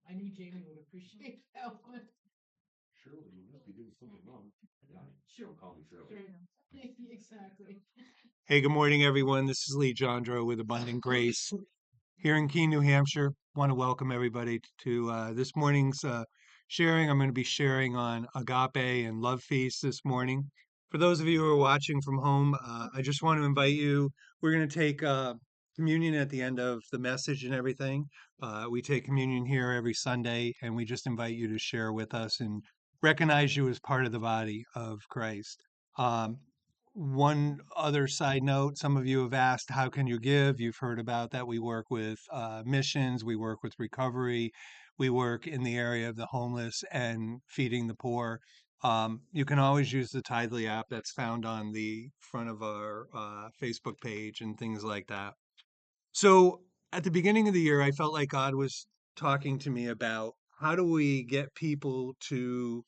I knew Jamie would appreciate that one. Shirley, you must be doing something wrong. Yeah, Sure. call me Shirley. Exactly. Hey, good morning, everyone. This is Lee Jondro with Abundant Grace here in Keene, New Hampshire. Want to welcome everybody to this morning's sharing. I'm going to be sharing on agape and love feast this morning. For those of you who are watching from home, I just want to invite you. We're going to take communion at the end of the message and everything. We take communion here every Sunday, and we just invite you to share with us and recognize you as part of the body of Christ. Um, One other side note, some of you have asked, how can you give? You've heard about that. We work with missions, we work with recovery, we work in the area of the homeless and feeding the poor. You can always use the Tithely app that's found on the front of our Facebook page and things like that. So at the beginning of the year, I felt like God was talking to me about how do we get people to,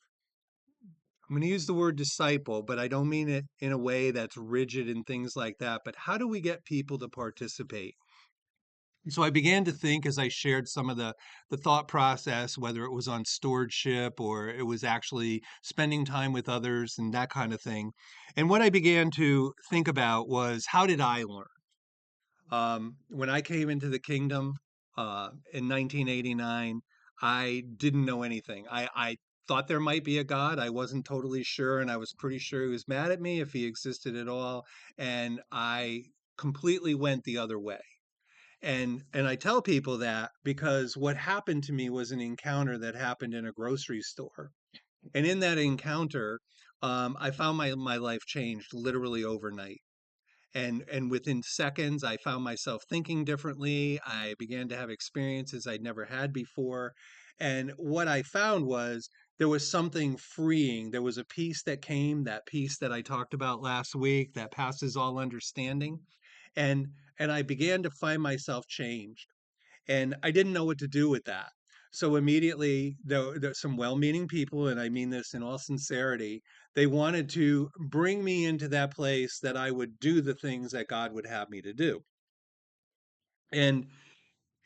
I'm going to use the word disciple, but I don't mean it in a way that's rigid and things like that. But how do we get people to participate? So I began to think as I shared some of the thought process, whether it was on stewardship or it was actually spending time with others and that kind of thing. And what I began to think about was, how did I learn? When I came into the kingdom in 1989, I didn't know anything. I thought there might be a God. I wasn't totally sure, and I was pretty sure he was mad at me if he existed at all. And I completely went the other way. And I tell people that because what happened to me was an encounter that happened in a grocery store. And in that encounter, I found my life changed literally overnight. And within seconds, I found myself thinking differently. I began to have experiences I'd never had before. And what I found was there was something freeing. There was a peace that came, that peace that I talked about last week that passes all understanding. And and I began to find myself changed. And I didn't know what to do with that. So immediately, there's some well-meaning people, and I mean this in all sincerity, they wanted to bring me into that place that I would do the things that God would have me to do. And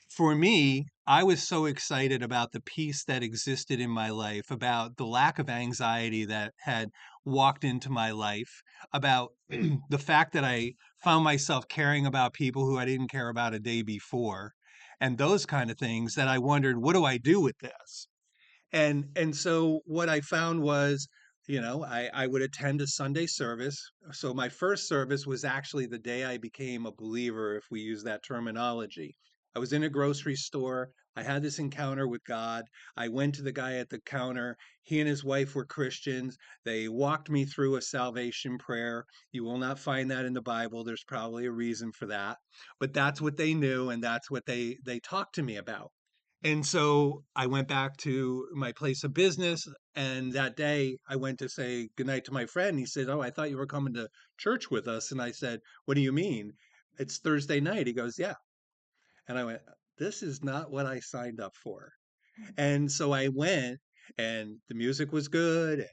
for me, I was so excited about the peace that existed in my life, about the lack of anxiety that had walked into my life, about the fact that I found myself caring about people who I didn't care about a day before, and those kind of things that I wondered, what do I do with this? And so what I found was, I would attend a Sunday service. So my first service was actually the day I became a believer, if we use that terminology. I was in a grocery store. I had this encounter with God. I went to the guy at the counter. He and his wife were Christians. They walked me through a salvation prayer. You will not find that in the Bible. There's probably a reason for that. But that's what they knew, and that's what they talked to me about. And so I went back to my place of business. And that day I went to say goodnight to my friend. He said, "Oh, I thought you were coming to church with us." And I said, "What do you mean? It's Thursday night." He goes, "Yeah." And I went, "This is not what I signed up for." And so I went, and the music was good, and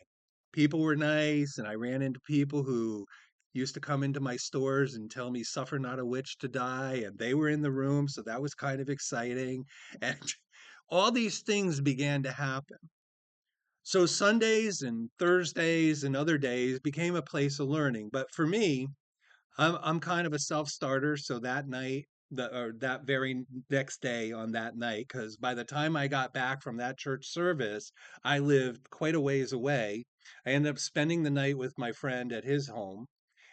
people were nice. And I ran into people who used to come into my stores and tell me, "Suffer not a witch to die." And they were in the room. So that was kind of exciting. And all these things began to happen. So Sundays and Thursdays and other days became a place of learning. But for me, I'm kind of a self-starter. So that night, or that very next day on that night, because by the time I got back from that church service, I lived quite a ways away. I ended up spending the night with my friend at his home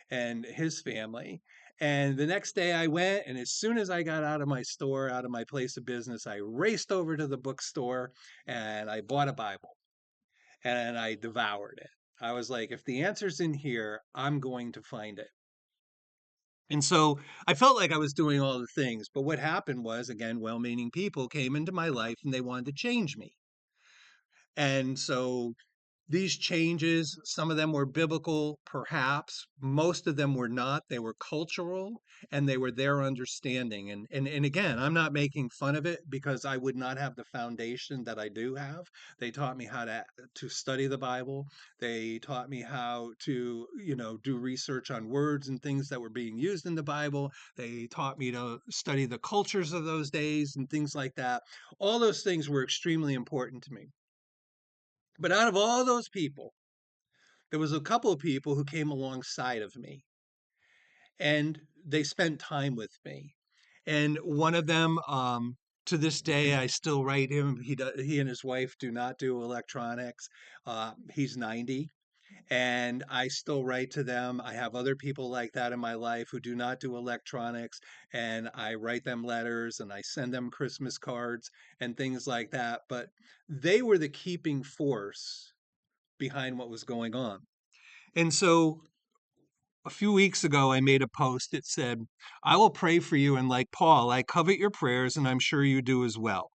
and his family. And the next day I went, and as soon as I got out of my store, out of my place of business, I raced over to the bookstore and I bought a Bible and I devoured it. I was like, if the answer's in here, I'm going to find it. And so I felt like I was doing all the things. But what happened was, again, well meaning people came into my life and they wanted to change me. And so these changes, some of them were biblical, perhaps. Most of them were not. They were cultural and they were their understanding. And again, I'm not making fun of it because I would not have the foundation that I do have. They taught me how to study the Bible. They taught me how to, do research on words and things that were being used in the Bible. They taught me to study the cultures of those days and things like that. All those things were extremely important to me. But out of all those people, there was a couple of people who came alongside of me and they spent time with me. And one of them, to this day, I still write him. He and his wife do not do electronics. He's 90 and I still write to them. I have other people like that in my life who do not do electronics, and I write them letters and I send them Christmas cards and things like that. But they were the keeping force behind what was going on. And so a few weeks ago, I made a post that said, I will pray for you. And like Paul, I covet your prayers, and I'm sure you do as well.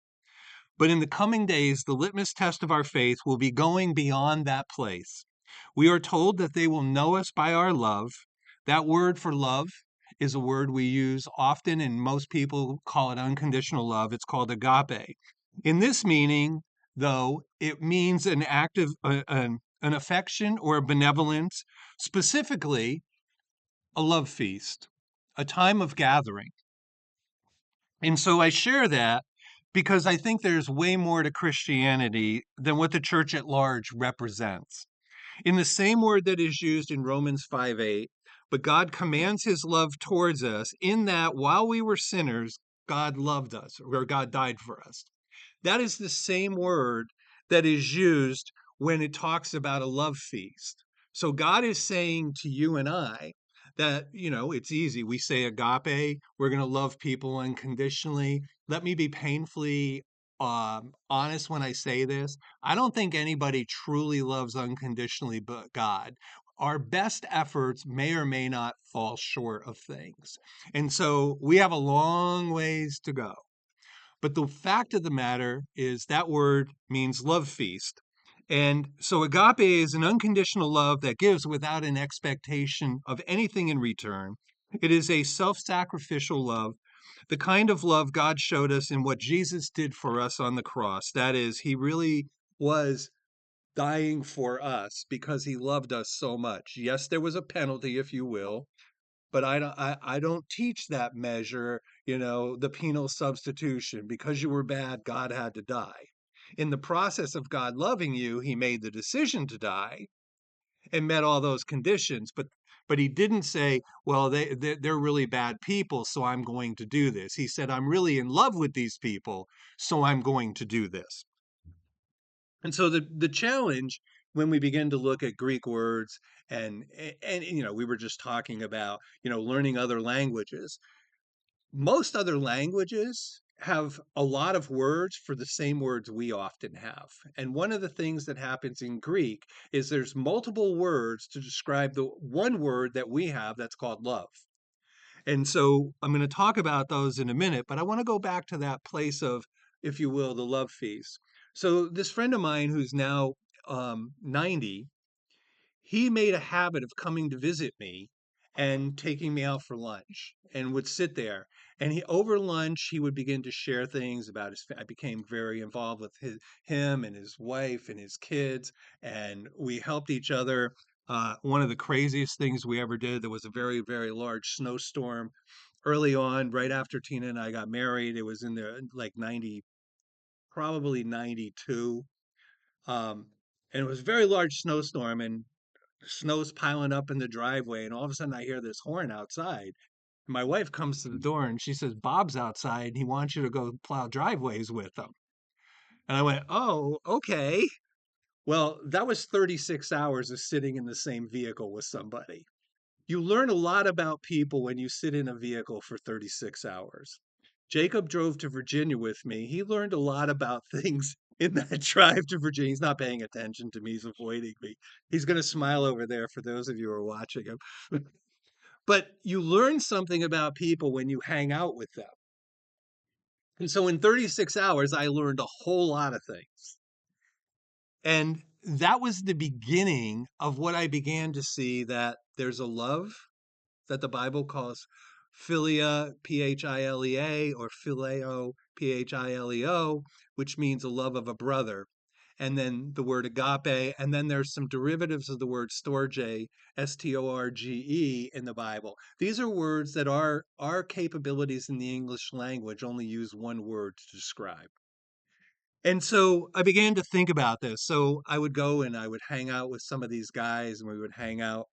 But in the coming days, the litmus test of our faith will be going beyond that place. We are told that they will know us by our love. That word for love is a word we use often, and most people call it unconditional love. It's called agape. In this meaning, though, it means an act of an affection or a benevolence, specifically a love feast, a time of gathering. And so I share that because I think there's way more to Christianity than what the church at large represents. In the same word that is used in Romans 5:8, but God commands his love towards us in that while we were sinners, God loved us, or God died for us. That is the same word that is used when it talks about a love feast. So God is saying to you and I that, it's easy. We say agape, we're going to love people unconditionally. Let me be painfully honest when I say this. I don't think anybody truly loves unconditionally but God. Our best efforts may or may not fall short of things. And so we have a long ways to go. But the fact of the matter is that word means love feast. And so agape is an unconditional love that gives without an expectation of anything in return. It is a self sacrificial love, the kind of love God showed us in what Jesus did for us on the cross. That is, he really was dying for us because he loved us so much. Yes, there was a penalty, if you will, but I don't teach that measure, the penal substitution. Because you were bad, God had to die. In the process of God loving you, he made the decision to die and met all those conditions. But he didn't say, well, they're really bad people, so I'm going to do this. He said, I'm really in love with these people, so I'm going to do this. And so the challenge when we begin to look at Greek words and we were just talking about, learning other languages. Most other languages have a lot of words for the same words we often have. And one of the things that happens in Greek is there's multiple words to describe the one word that we have that's called love. And so I'm going to talk about those in a minute, but I want to go back to that place of, if you will, the love feast. So this friend of mine who's now 90, he made a habit of coming to visit me and taking me out for lunch and would sit there. And over lunch, he would begin to share things about I became very involved with him and his wife and his kids, and we helped each other. One of the craziest things we ever did, there was a very, very large snowstorm early on, right after Tina and I got married. It was in the like 90, probably 92. And it was a very large snowstorm, and snow's piling up in the driveway, and all of a sudden I hear this horn outside. My wife comes to the door and she says, Bob's outside and he wants you to go plow driveways with him. And I went, oh, okay. Well, that was 36 hours of sitting in the same vehicle with somebody. You learn a lot about people when you sit in a vehicle for 36 hours. Jacob drove to Virginia with me. He learned a lot about things in that drive to Virginia. He's not paying attention to me. He's avoiding me. He's going to smile over there for those of you who are watching him. But you learn something about people when you hang out with them. And so in 36 hours, I learned a whole lot of things. And that was the beginning of what I began to see, that there's a love that the Bible calls philia, Philea, or phileo, Phileo, which means a love of a brother. And then the word agape, and then there's some derivatives of the word storge, Storge, in the Bible. These are words that our capabilities in the English language only use one word to describe. And so I began to think about this. So I would go and I would hang out with some of these guys, and we would hang out.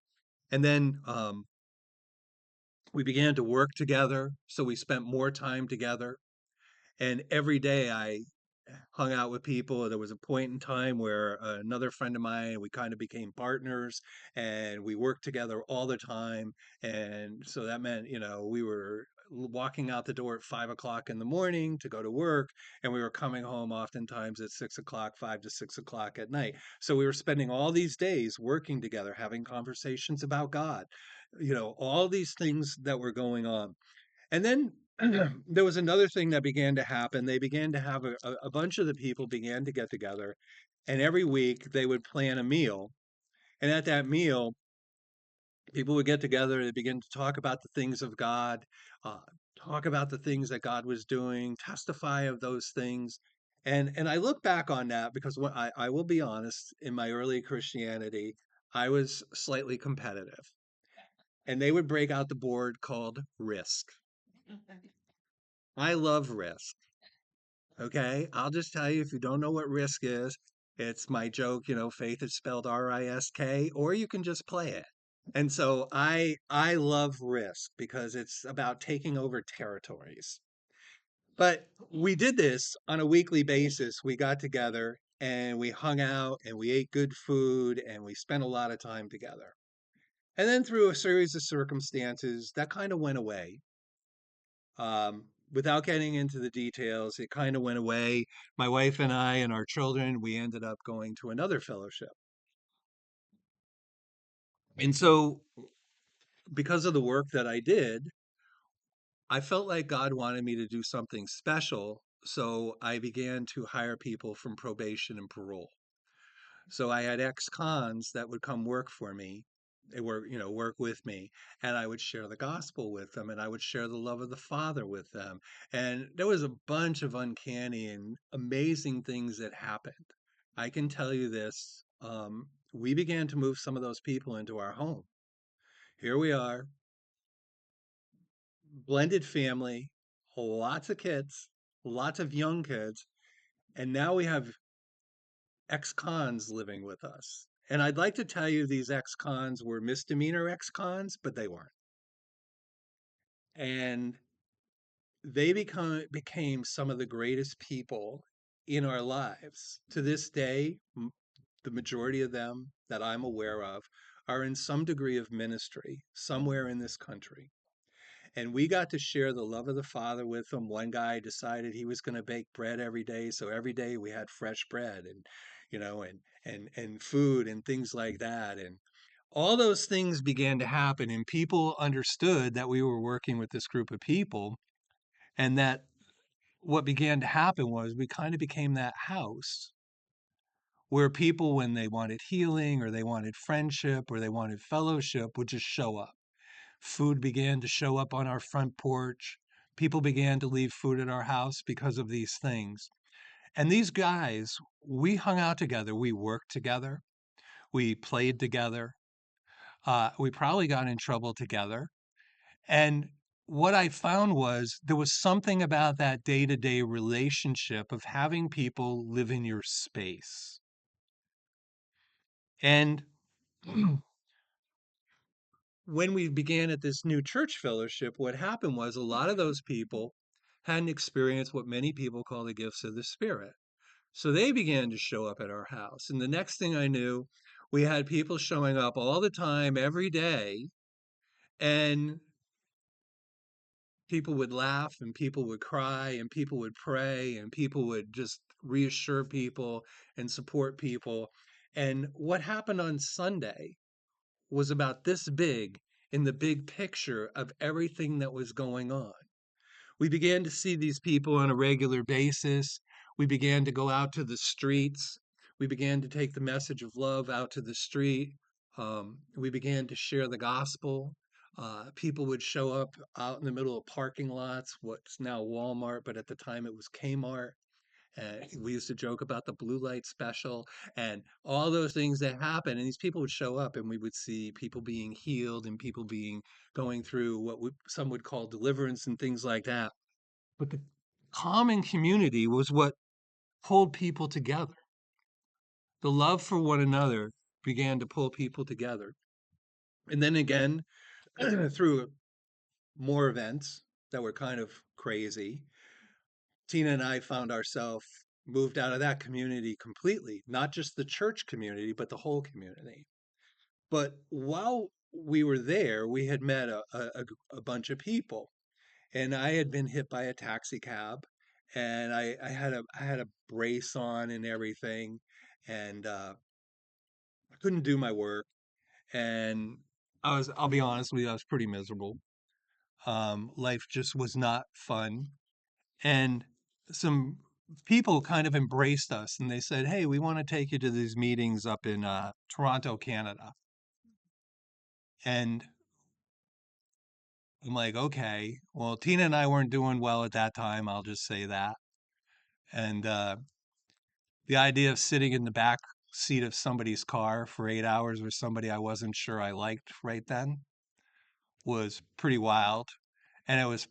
And then we began to work together. So we spent more time together. And every day I hung out with people. There was a point in time where another friend of mine, we kind of became partners, and we worked together all the time. And so that meant, we were walking out the door at 5 o'clock in the morning to go to work, and we were coming home oftentimes at 6 o'clock, 5 to 6 o'clock at night. So we were spending all these days working together, having conversations about God, all these things that were going on. And then there was another thing that began to happen. They began to have a bunch of the people began to get together, and every week they would plan a meal. And at that meal, people would get together, they begin to talk about the things of God, uh, talk about the things that God was doing, testify of those things. And I look back on that because I will be honest, in my early Christianity, I was slightly competitive. And they would break out the board called Risk. I love Risk. Okay, I'll just tell you, if you don't know what Risk is, it's my joke, faith is spelled Risk, or you can just play it. And so I love Risk because it's about taking over territories. But we did this on a weekly basis. We got together and we hung out and we ate good food and we spent a lot of time together. And then through a series of circumstances, that kind of went away. Without getting into the details, it kind of went away. My wife and I and our children, we ended up going to another fellowship. And so, because of the work that I did, I felt like God wanted me to do something special. So I began to hire people from probation and parole. So I had ex-cons that would come work for me. They work with me, and I would share the gospel with them, and I would share the love of the Father with them. And there was a bunch of uncanny and amazing things that happened. I can tell you this. We began to move some of those people into our home. Here we are, blended family, lots of kids, lots of young kids, and now we have ex-cons living with us. And I'd like to tell you these ex-cons were misdemeanor ex-cons, but they weren't. And they became some of the greatest people in our lives. To this day, the majority of them that I'm aware of are in some degree of ministry somewhere in this country. And we got to share the love of the Father with them. One guy decided he was going to bake bread every day, so every day we had fresh bread, and and food and things like that. And all those things began to happen, and people understood that we were working with this group of people, and that what began to happen was we kind of became that house where people, when they wanted healing or they wanted friendship or they wanted fellowship, would just show up. Food began to show up on our front porch. People began to leave food at our house because of these things. And these guys, we hung out together. We worked together. We played together. We probably got in trouble together. And what I found was there was something about that day to day relationship of having people live in your space. And when we began at this new church fellowship, what happened was a lot of those people hadn't experienced what many people call the gifts of the Spirit. So they began to show up at our house. And the next thing I knew, we had people showing up all the time, every day. And people would laugh and people would cry and people would pray and people would just reassure people and support people. And what happened on Sunday was about this big in the big picture of everything that was going on. We began to see these people on a regular basis. We began to go out to the streets. We began to take the message of love out to the street. We began to share the gospel. People would show up out in the middle of parking lots, what's now Walmart, but at the time it was Kmart. And we used to joke about the blue light special and all those things that happen. And these people would show up, and we would see people being healed and people being going through what some would call deliverance and things like that. But the common community was what pulled people together. The love for one another began to pull people together. And then again, through more events that were kind of crazy, Tina and I found ourselves moved out of that community completely, not just the church community, but the whole community. But while we were there, we had met a bunch of people, and I had been hit by a taxi cab, and I had a brace on and everything, and I couldn't do my work, and I'll be honest with you, I was pretty miserable. Life just was not fun. And some people kind of embraced us and they said, "Hey, we want to take you to these meetings up in Toronto, Canada." And I'm like, okay, well, Tina and I weren't doing well at that time. I'll just say that. And the idea of sitting in the back seat of somebody's car for 8 hours with somebody I wasn't sure I liked right then was pretty wild. And it was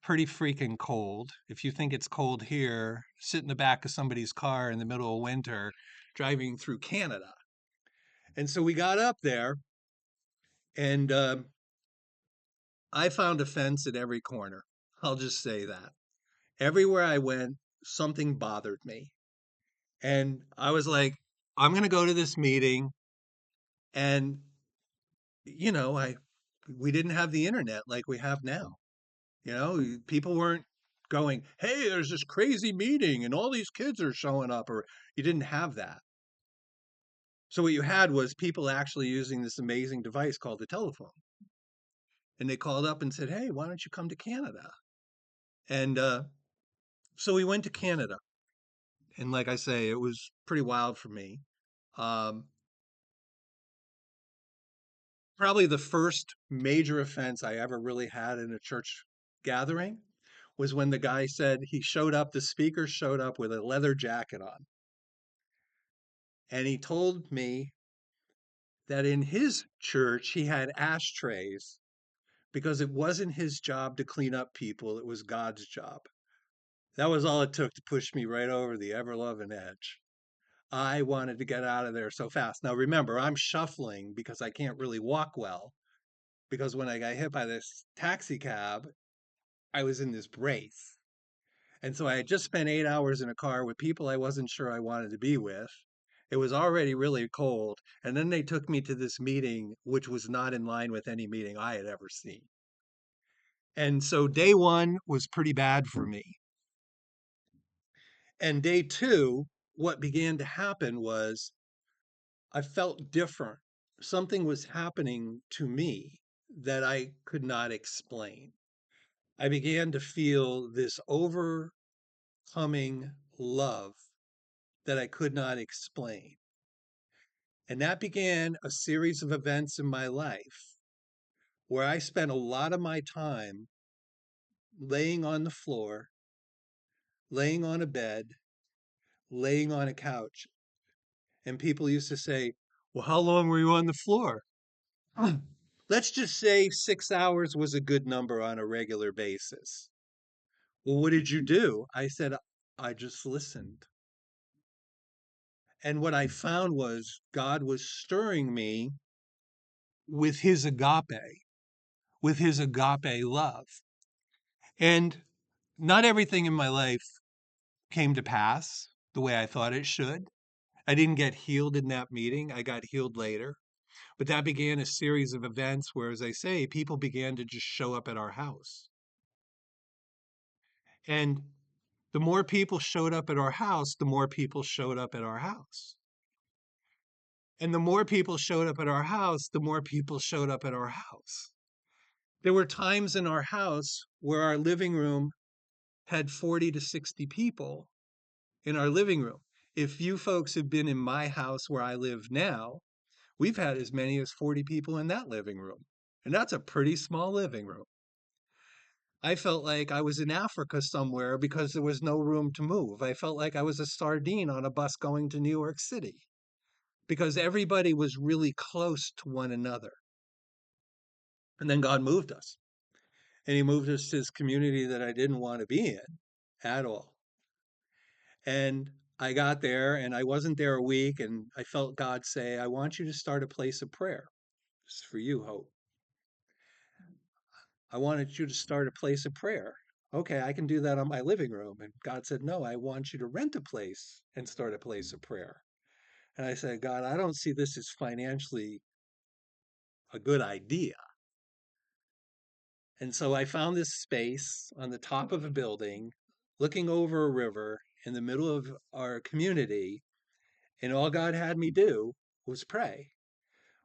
pretty freaking cold. If you think it's cold here, sit in the back of somebody's car in the middle of winter driving through Canada. And so we got up there, and I found offense at every corner. I'll just say that. Everywhere I went, something bothered me. And I was like, I'm going to go to this meeting. And, you know, we didn't have the internet like we have now. You know, people weren't going, "Hey, there's this crazy meeting and all these kids are showing up," or you didn't have that. So what you had was people actually using this amazing device called the telephone. And they called up and said, "Hey, why don't you come to Canada?" And so we went to Canada. And like I say, it was pretty wild for me. Um, Probably the first major offense I ever really had in a church gathering was when the guy said the speaker showed up with a leather jacket on. And he told me that in his church, he had ashtrays because it wasn't his job to clean up people, it was God's job. That was all it took to push me right over the ever loving edge. I wanted to get out of there so fast. Now, remember, I'm shuffling because I can't really walk well. Because when I got hit by this taxi cab, I was in this brace. And so I had just spent 8 hours in a car with people I wasn't sure I wanted to be with. It was already really cold. And then they took me to this meeting, which was not in line with any meeting I had ever seen. And so day one was pretty bad for me. And day two, what began to happen was I felt different. Something was happening to me that I could not explain. I began to feel this overcoming love that I could not explain. And that began a series of events in my life where I spent a lot of my time laying on the floor, laying on a bed, laying on a couch. And people used to say, "Well, how long were you on the floor?" Let's just say 6 hours was a good number on a regular basis. "Well, what did you do?" I said, "I just listened." And what I found was God was stirring me with with his agape love. And not everything in my life came to pass the way I thought it should. I didn't get healed in that meeting. I got healed later. But that began a series of events where, as I say, people began to just show up at our house. And the more people showed up at our house, the more people showed up at our house. And the more people showed up at our house, the more people showed up at our house. There were times in our house where our living room had 40 to 60 people in our living room. If you folks have been in my house where I live now, we've had as many as 40 people in that living room. And that's a pretty small living room. I felt like I was in Africa somewhere because there was no room to move. I felt like I was a sardine on a bus going to New York City because everybody was really close to one another. And then God moved us. And he moved us to this community that I didn't want to be in at all. And I got there and I wasn't there a week, and I felt God say, I want you to start a place of prayer. This is for you, Hope. I wanted you to start a place of prayer. Okay, I can do that on my living room. And God said, no, I want you to rent a place and start a place of prayer. And I said, God, I don't see this as financially a good idea. And so I found this space on the top of a building, looking over a river in the middle of our community. And all God had me do was pray.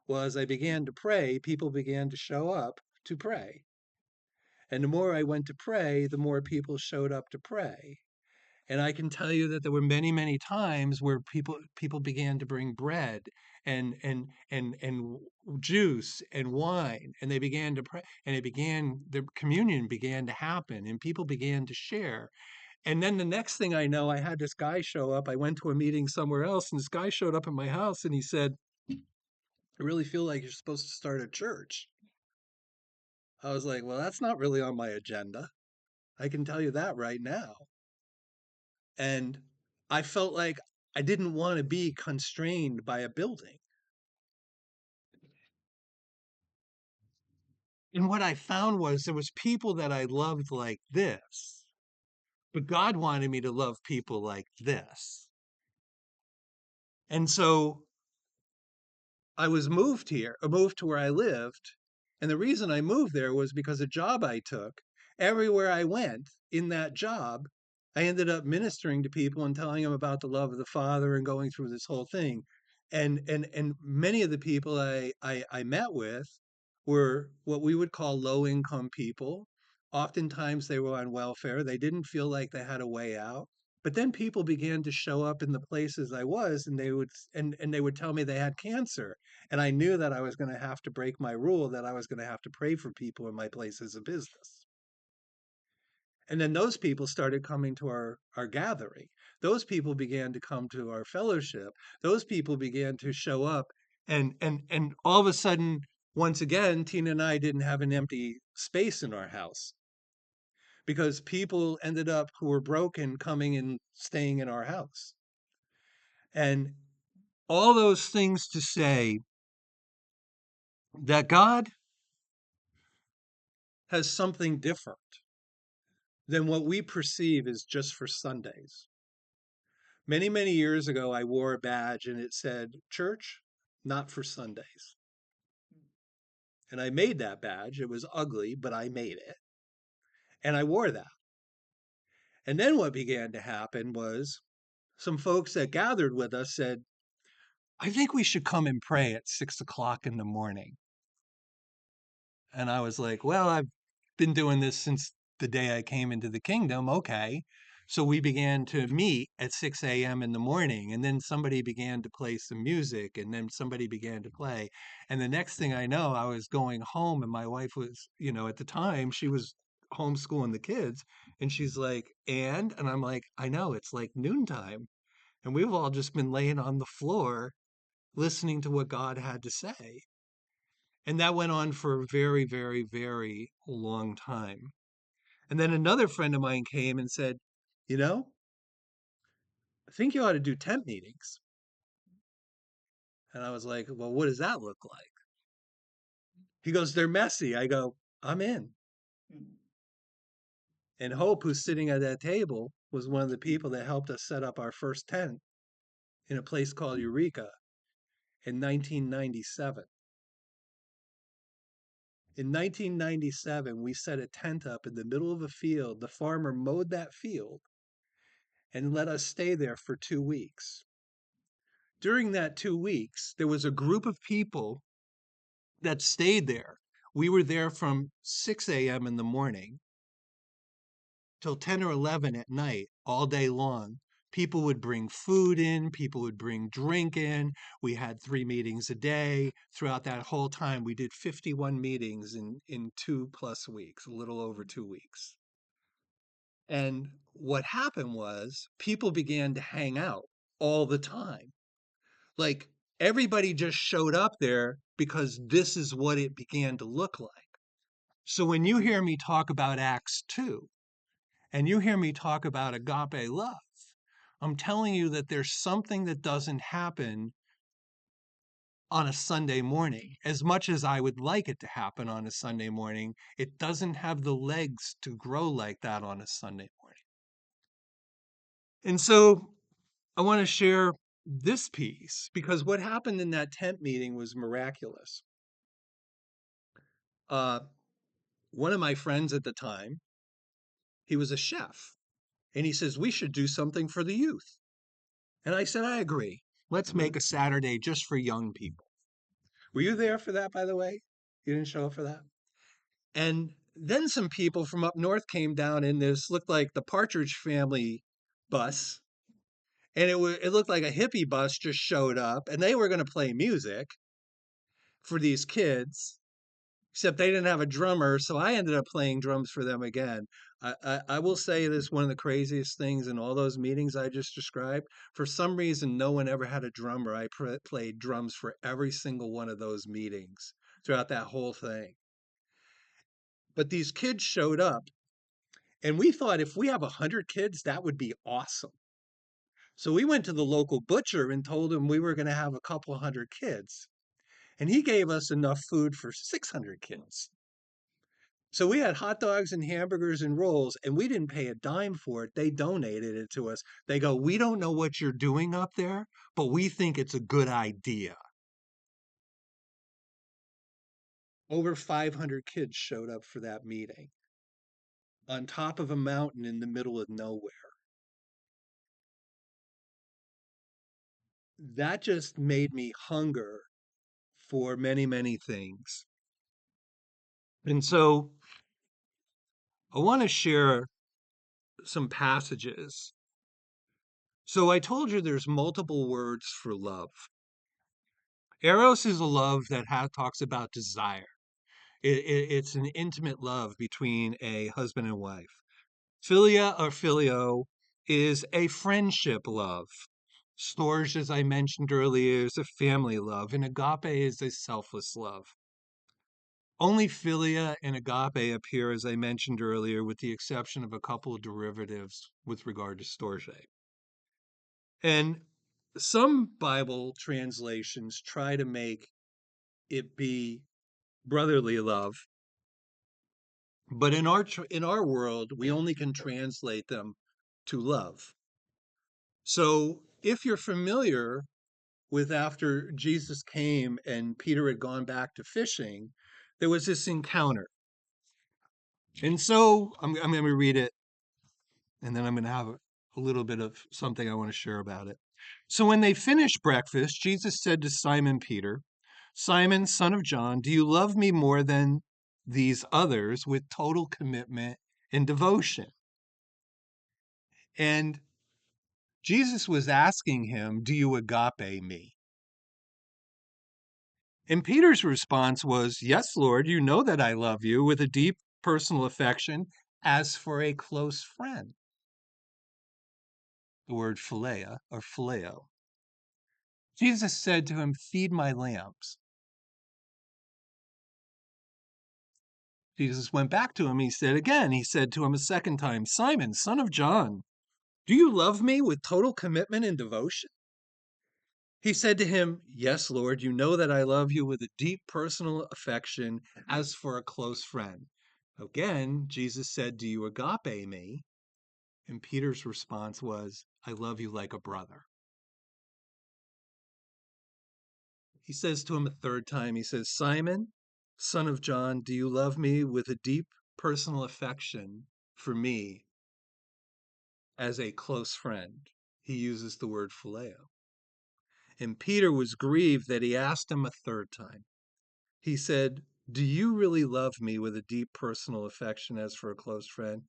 Well, as I began to pray, people began to show up to pray. And the more I went to pray, the more people showed up to pray. And I can tell you that there were many, many times where people began to bring bread and juice and wine, and they began to pray, and the communion began to happen, and people began to share. And then the next thing I know, I had this guy show up. I went to a meeting somewhere else, and this guy showed up at my house, and he said, I really feel like you're supposed to start a church. I was like, well, that's not really on my agenda. I can tell you that right now. And I felt like I didn't want to be constrained by a building. And what I found was there was people that I loved like this, but God wanted me to love people like this. And so I was moved here, moved to where I lived. And the reason I moved there was because a job I took, everywhere I went in that job, I ended up ministering to people and telling them about the love of the Father and going through this whole thing. And many of the people I met with were what we would call low income people. Oftentimes they were on welfare. They didn't feel like they had a way out. But then people began to show up in the places I was, and they would tell me they had cancer. And I knew that I was going to have to break my rule, that I was going to have to pray for people in my places of business. And then those people started coming to our gathering. Those people began to come to our fellowship. Those people began to show up. And all of a sudden, once again, Tina and I didn't have an empty space in our house because people ended up who were broken coming and staying in our house. And all those things to say that God has something different than what we perceive as just for Sundays. Many, many years ago, I wore a badge and it said, Church, not for Sundays. And I made that badge. It was ugly, but I made it. And I wore that. And then what began to happen was some folks that gathered with us said, I think we should come and pray at 6 o'clock in the morning. And I was like, well, I've been doing this since the day I came into the kingdom. Okay. So we began to meet at 6 a.m. in the morning. And then somebody began to play some music. And then somebody began to play. And the next thing I know, I was going home. And my wife was, at the time, she was homeschooling the kids. And she's like, and I'm like, I know, it's like noontime. And we've all just been laying on the floor listening to what God had to say. And that went on for a very, very, very long time. And then another friend of mine came and said, you know, I think you ought to do tent meetings. And I was like, well, what does that look like? He goes, they're messy. I go, I'm in. And Hope, who's sitting at that table, was one of the people that helped us set up our first tent in a place called Eureka in 1997. In 1997, we set a tent up in the middle of a field. The farmer mowed that field and let us stay there for 2 weeks. During that 2 weeks, there was a group of people that stayed there. We were there from 6 a.m. in the morning till 10 or 11 at night, all day long, People would bring food in, people would bring drink in. We had 3 meetings a day. Throughout that whole time, we did 51 meetings in 2+ weeks, a little over 2 weeks. And what happened was people began to hang out all the time. Like everybody just showed up there because this is what it began to look like. So when you hear me talk about Acts 2 and you hear me talk about agape love, I'm telling you that there's something that doesn't happen on a Sunday morning. As much as I would like it to happen on a Sunday morning, it doesn't have the legs to grow like that on a Sunday morning. And so I want to share this piece because what happened in that tent meeting was miraculous. Uh, one of my friends at the time, he was a chef, and he says, we should do something for the youth. And I said, I agree. Let's make a Saturday just for young people. Were you there for that, by the way? You didn't show up for that? And then some people from up north came down in this, looked like the Partridge Family bus. And it looked like a hippie bus just showed up, and they were going to play music for these kids, except they didn't have a drummer. So I ended up playing drums for them again. I will say this, one of the craziest things in all those meetings I just described, for some reason, no one ever had a drummer. I played drums for every single one of those meetings throughout that whole thing. But these kids showed up, and we thought if we have 100 kids, that would be awesome. So we went to the local butcher and told him we were going to have a couple hundred kids. And he gave us enough food for 600 kids. So we had hot dogs and hamburgers and rolls, and we didn't pay a dime for it. They donated it to us. They go, we don't know what you're doing up there, but we think it's a good idea. Over 500 kids showed up for that meeting on top of a mountain in the middle of nowhere. That just made me hunger for many, many things. And so I want to share some passages. So I told you there's multiple words for love. Eros is a love that talks about desire. It's an intimate love between a husband and wife. Philia or filio is a friendship love. Storge, as I mentioned earlier, is a family love, and agape is a selfless love. Only philia and agape appear, as I mentioned earlier, with the exception of a couple of derivatives with regard to storge. And some Bible translations try to make it be brotherly love, but in our world, we only can translate them to love. So if you're familiar with after Jesus came and Peter had gone back to fishing, there was this encounter. And so I'm going to read it, and then I'm going to have a little bit of something I want to share about it. So when they finished breakfast, Jesus said to Simon Peter, Simon, son of John, do you love me more than these others with total commitment and devotion? And Jesus was asking him, do you agape me? And Peter's response was, yes, Lord, you know that I love you with a deep personal affection as for a close friend. The word philea or phileo. Jesus said to him, feed my lambs. Jesus went back to him. He said to him a second time, Simon, son of John, do you love me with total commitment and devotion? He said to him, yes, Lord, you know that I love you with a deep personal affection as for a close friend. Again, Jesus said, do you agape me? And Peter's response was, I love you like a brother. He says to him a third time, he says, Simon, son of John, do you love me with a deep personal affection for me as a close friend? He uses the word phileo. And Peter was grieved that he asked him a third time. He said, do you really love me with a deep personal affection as for a close friend?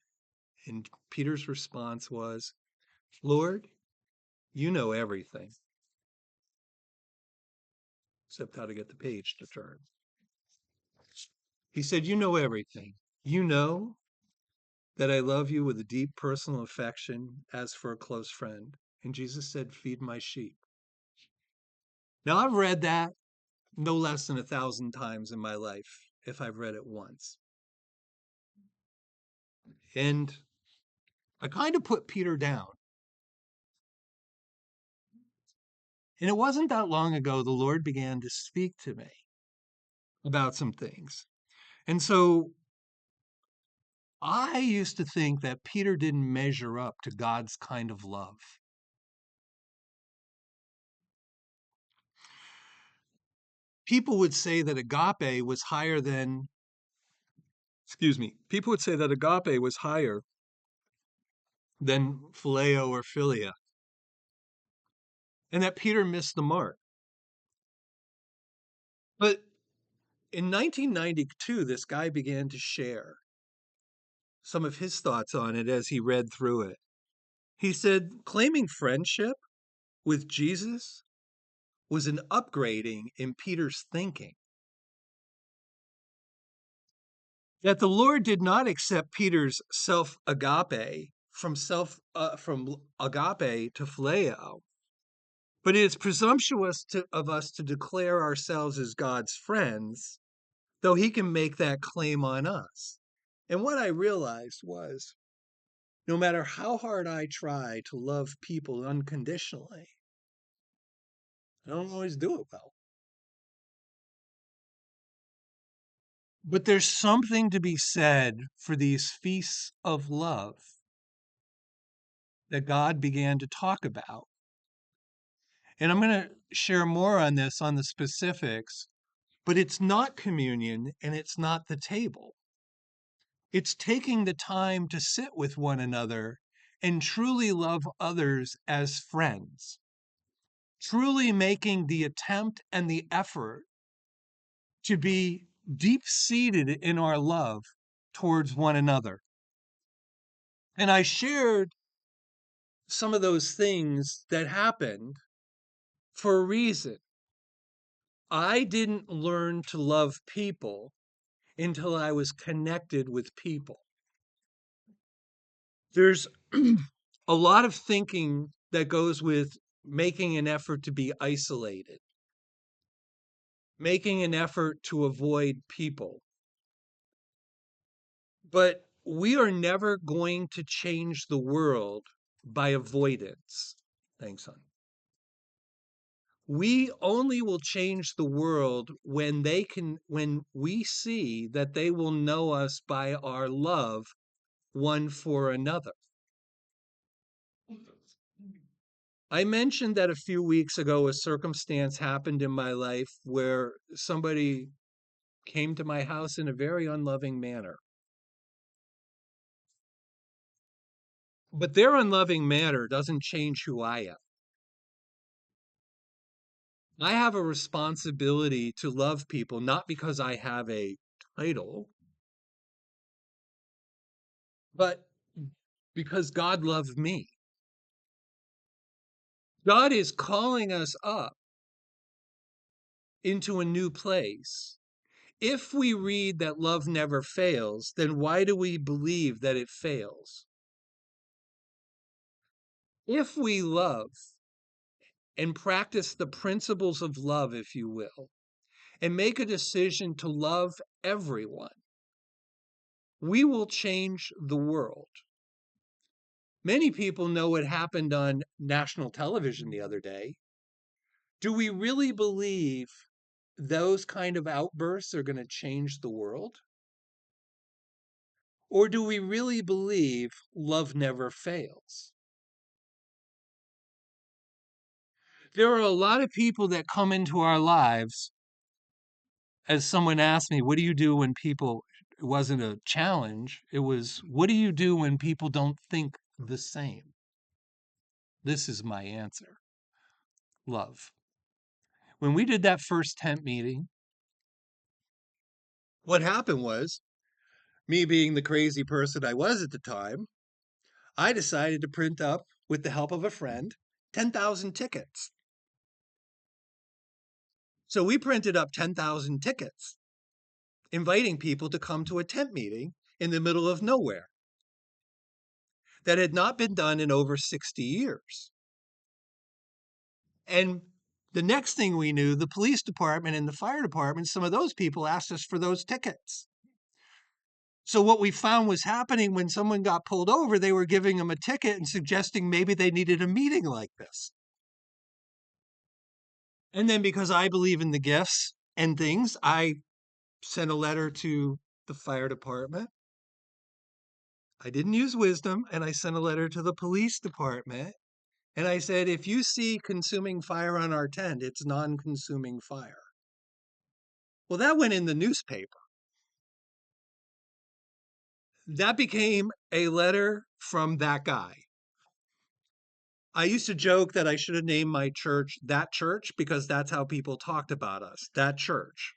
And Peter's response was, Lord, You know everything, except how to get the page to turn. He said, you know everything. You know that I love you with a deep personal affection as for a close friend. And Jesus said, feed my sheep. Now, I've read that no less than 1,000 times in my life, if I've read it once. And I kind of put Peter down. And it wasn't that long ago the Lord began to speak to me about some things. And so I used to think that Peter didn't measure up to God's kind of love. People would say that agape was higher than, people would say that agape was higher than phileo or philia, and that Peter missed the mark. But in 1992, this guy began to share some of his thoughts on it as he read through it. He said, claiming friendship with Jesus was an upgrading in Peter's thinking. That the Lord did not accept Peter's self-agape from agape to phileo, but it is presumptuous of us to declare ourselves as God's friends, though he can make that claim on us. And what I realized was, no matter how hard I try to love people unconditionally, I don't always do it well. But there's something to be said for these feasts of love that God began to talk about. And I'm going to share more on this, on the specifics, but it's not communion and it's not the table. It's taking the time to sit with one another and truly love others as friends, truly making the attempt and the effort to be deep seated in our love towards one another. And I shared some of those things that happened for a reason. I didn't learn to love people until I was connected with people. There's a lot of thinking that goes with making an effort to be isolated, making an effort to avoid people. But we are never going to change the world by avoidance. Thanks, son. We only will change the world when we see that they will know us by our love one for another. I mentioned that a few weeks ago a circumstance happened in my life where somebody came to my house in a very unloving manner. But their unloving manner doesn't change who I am. I have a responsibility to love people, not because I have a title, but because God loved me. God is calling us up into a new place. If we read that love never fails, then why do we believe that it fails? If we love and practice the principles of love, if you will, and make a decision to love everyone, we will change the world. Many people know what happened on national television the other day. Do we really believe those kind of outbursts are going to change the world? Or do we really believe love never fails? There are a lot of people that come into our lives. As someone asked me, what do you do when people, it wasn't a challenge, it was, what do you do when people don't think the same? This is my answer. Love. When we did that first tent meeting, what happened was, me being the crazy person I was at the time, I decided to print up, with the help of a friend, 10,000 tickets. So we printed up 10,000 tickets, inviting people to come to a tent meeting in the middle of nowhere that had not been done in over 60 years. And the next thing we knew, the police department and the fire department, some of those people asked us for those tickets. So what we found was happening when someone got pulled over, they were giving them a ticket and suggesting maybe they needed a meeting like this. And then because I believe in the gifts and things, I sent a letter to the fire department. I didn't use wisdom, and I sent a letter to the police department. And I said, if you see consuming fire on our tent, it's non-consuming fire. Well, that went in the newspaper. That became a letter from that guy. I used to joke that I should have named my church That Church because that's how people talked about us, that church.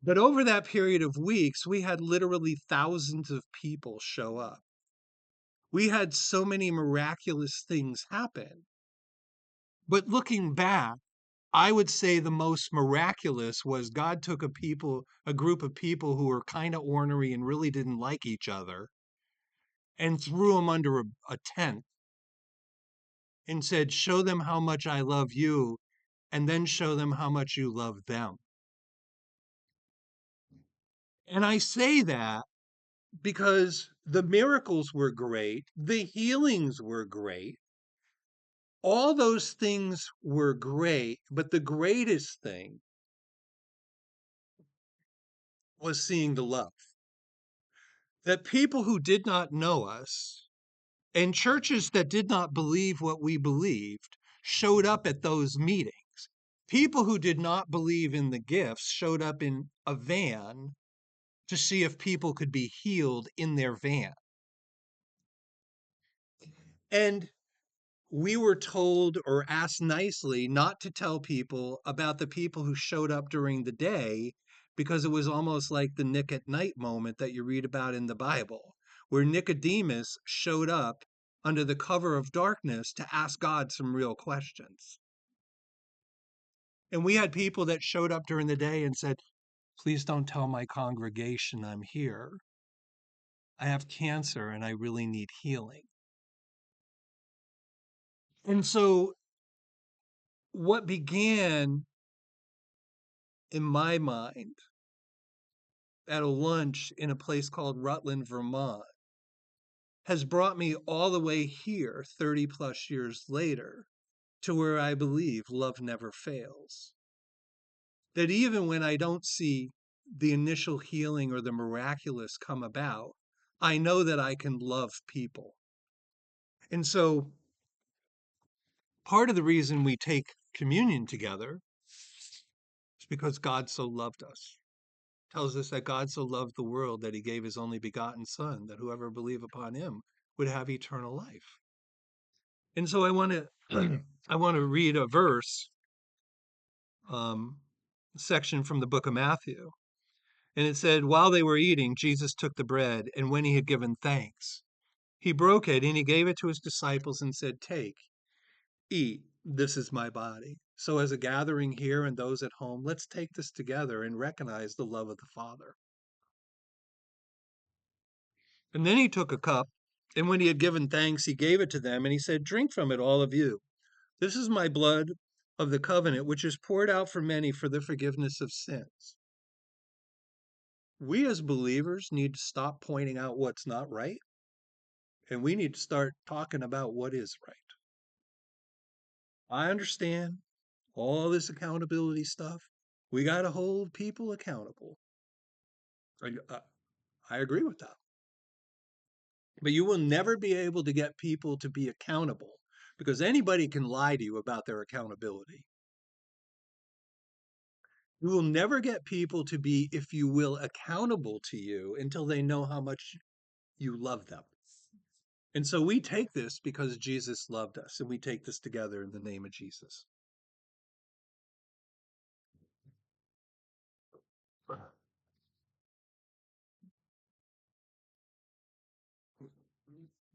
But over that period of weeks, we had literally thousands of people show up. We had so many miraculous things happen. But looking back, I would say the most miraculous was God took a group of people who were kind of ornery and really didn't like each other, and threw them under a tent and said, show them how much I love you, and then show them how much you love them. And I say that because the miracles were great, the healings were great, all those things were great, but the greatest thing was seeing the love. That people who did not know us and churches that did not believe what we believed showed up at those meetings. People who did not believe in the gifts showed up in a van to see if people could be healed in their van. And we were told or asked nicely not to tell people about the people who showed up during the day because it was almost like the Nick at night moment that you read about in the Bible, where Nicodemus showed up under the cover of darkness to ask God some real questions. And we had people that showed up during the day and said, please don't tell my congregation I'm here. I have cancer and I really need healing. And so what began in my mind at a lunch in a place called Rutland, Vermont, has brought me all the way here 30 plus years later to where I believe love never fails. That even when I don't see the initial healing or the miraculous come about, I know that I can love people. And so part of the reason we take communion together is because God so loved us. Tells us that God so loved the world that he gave his only begotten son, that whoever believe upon him would have eternal life. And so I want to read a verse, section from the book of Matthew. And it said, while they were eating, Jesus took the bread, and when he had given thanks, he broke it and he gave it to his disciples and said, take, eat, this is my body. So as a gathering here and those at home, let's take this together and recognize the love of the Father. And then he took a cup, and when he had given thanks, he gave it to them, and he said, drink from it, all of you. This is my blood of the covenant, which is poured out for many for the forgiveness of sins. We as believers need to stop pointing out what's not right, and we need to start talking about what is right. I understand all this accountability stuff. We got to hold people accountable. I agree with that. But you will never be able to get people to be accountable because anybody can lie to you about their accountability. You will never get people to be, if you will, accountable to you until they know how much you love them. And so we take this because Jesus loved us, and we take this together in the name of Jesus.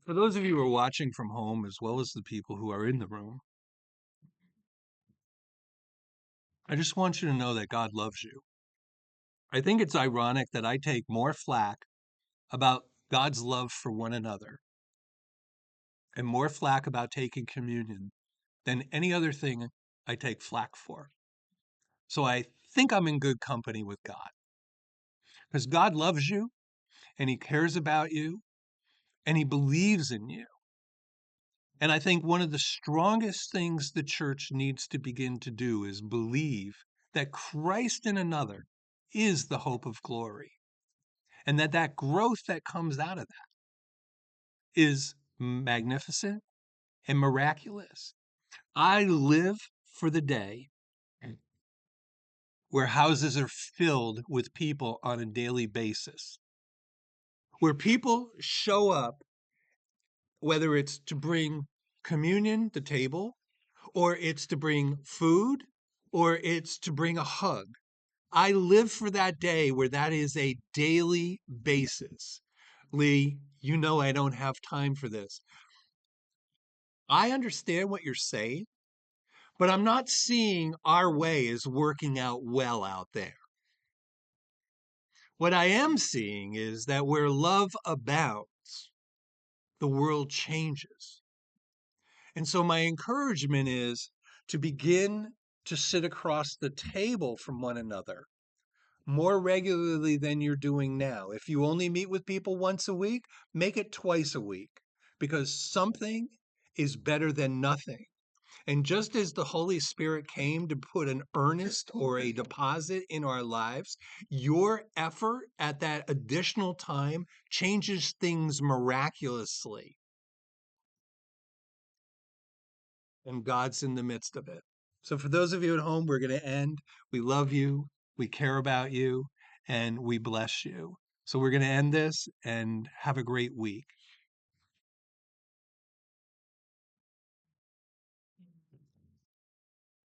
For those of you who are watching from home, as well as the people who are in the room, I just want you to know that God loves you. I think it's ironic that I take more flack about God's love for one another and more flack about taking communion than any other thing I take flack for. So I think I'm in good company with God because God loves you and he cares about you and he believes in you. And I think one of the strongest things the church needs to begin to do is believe that Christ in another is the hope of glory, and that growth that comes out of that is magnificent and miraculous. I live for the day where houses are filled with people on a daily basis, where people show up, whether it's to bring communion to the table, or it's to bring food, or it's to bring a hug. I live for that day where that is a daily basis. Lee, you know I don't have time for this. I understand what you're saying, but I'm not seeing our way as working out well out there. What I am seeing is that where love abounds, the world changes. And so my encouragement is to begin to sit across the table from one another more regularly than you're doing now. If you only meet with people once a week, make it twice a week because something is better than nothing. And just as the Holy Spirit came to put an earnest or a deposit in our lives, your effort at that additional time changes things miraculously. And God's in the midst of it. So, for those of you at home, we're going to end. We love you, we care about you, and we bless you. So, we're going to end this and have a great week.